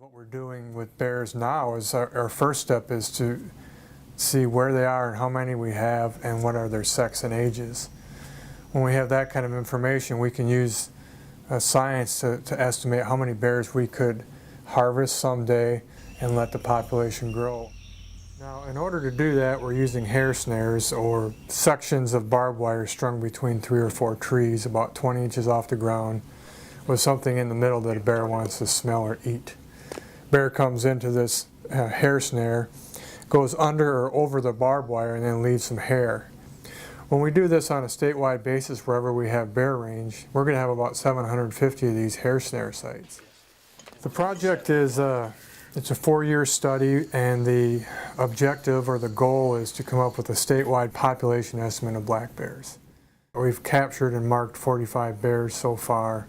What we're doing with bears now is our first step is to see where they are and how many we have and what are their sex and ages. When we have that kind of information, we can use science to estimate how many bears we could harvest someday and let the population grow. Now, in order to do that, we're using hair snares, or sections of barbed wire strung between 3 or 4 trees about 20 inches off the ground with something in the middle that a bear wants to smell or eat. Bear comes into this hair snare, goes under or over the barbed wire, and then leaves some hair. When we do this on a statewide basis, wherever we have bear range, we're going to have about 750 of these hair snare sites. The project is it's a 4-year study, and the objective or the goal is to come up with a statewide population estimate of black bears. We've captured and marked 45 bears so far,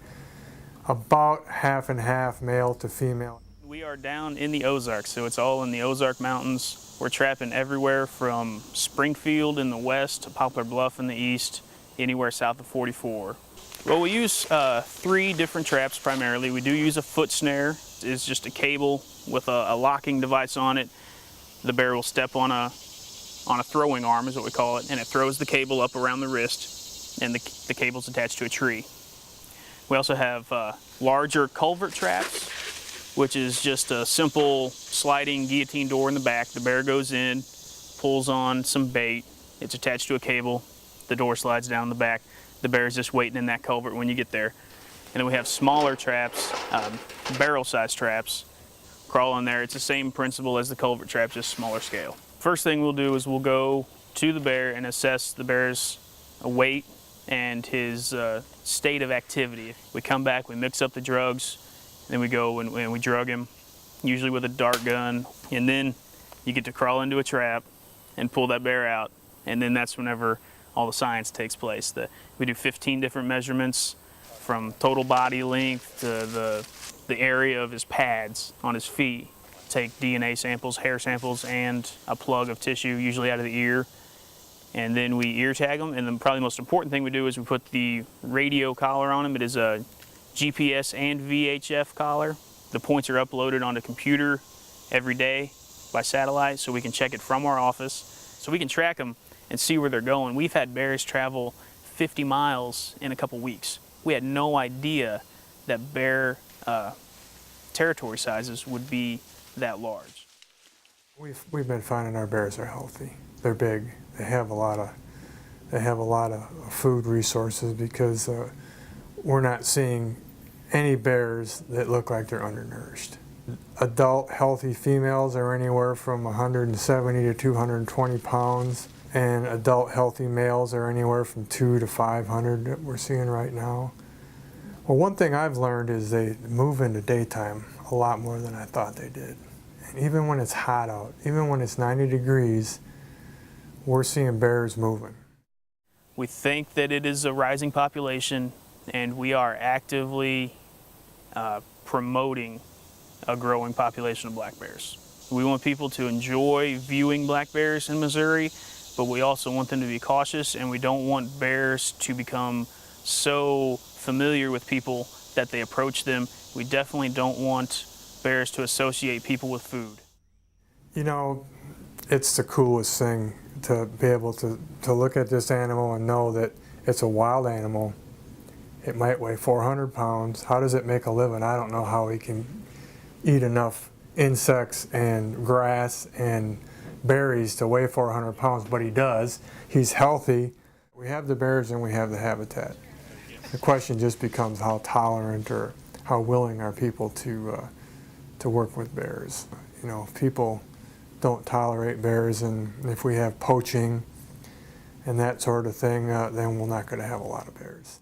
about half and half male to female. We are down in the Ozarks, so it's all in the Ozark Mountains. We're trapping everywhere from Springfield in the west to Poplar Bluff in the east, anywhere south of 44. Well, we use 3 different traps primarily. We do use a foot snare. It's just a cable with a locking device on it. The bear will step on a throwing arm, is what we call it, and it throws the cable up around the wrist, and the cable's attached to a tree. We also have larger culvert traps, which is just a simple sliding guillotine door in the back. The bear goes in, pulls on some bait, it's attached to a cable, the door slides down the back. The bear is just waiting in that culvert when you get there. And then we have smaller traps, barrel-sized traps, crawl in there. It's the same principle as the culvert trap, just smaller scale. First thing we'll do is we'll go to the bear and assess the bear's weight and his state of activity. We come back, we mix up the drugs, then we go and we drug him, usually with a dart gun, and then you get to crawl into a trap and pull that bear out, and then that's whenever all the science takes place. We do 15 different measurements, from total body length to the area of his pads on his feet. Take DNA samples, hair samples, and a plug of tissue, usually out of the ear, and then we ear tag them. And then probably the most important thing we do is we put the radio collar on him. It is a GPS and VHF collar. The points are uploaded on a computer every day by satellite, so we can check it from our office, so we can track them and see where they're going. We've had bears travel 50 miles in a couple weeks. We had no idea that bear territory sizes would be that large. We've been finding our bears are healthy. They're big. They have a lot of food resources, because we're not seeing any bears that look like they're undernourished. Adult healthy females are anywhere from 170 to 220 pounds, and adult healthy males are anywhere from 200 to 500 that we're seeing right now. Well, one thing I've learned is they move into daytime a lot more than I thought they did. And even when it's hot out, even when it's 90 degrees, we're seeing bears moving. We think that it is a rising population, and we are actively promoting a growing population of black bears. We want people to enjoy viewing black bears in Missouri, but we also want them to be cautious, and we don't want bears to become so familiar with people that they approach them. We definitely don't want bears to associate people with food. You know, it's the coolest thing to be able to look at this animal and know that it's a wild animal. It might weigh 400 pounds. How does it make a living? I don't know how he can eat enough insects and grass and berries to weigh 400 pounds, but he does. He's healthy. We have the bears and we have the habitat. The question just becomes how tolerant or how willing are people to work with bears. You know, if people don't tolerate bears, and if we have poaching and that sort of thing, then we're not going to have a lot of bears.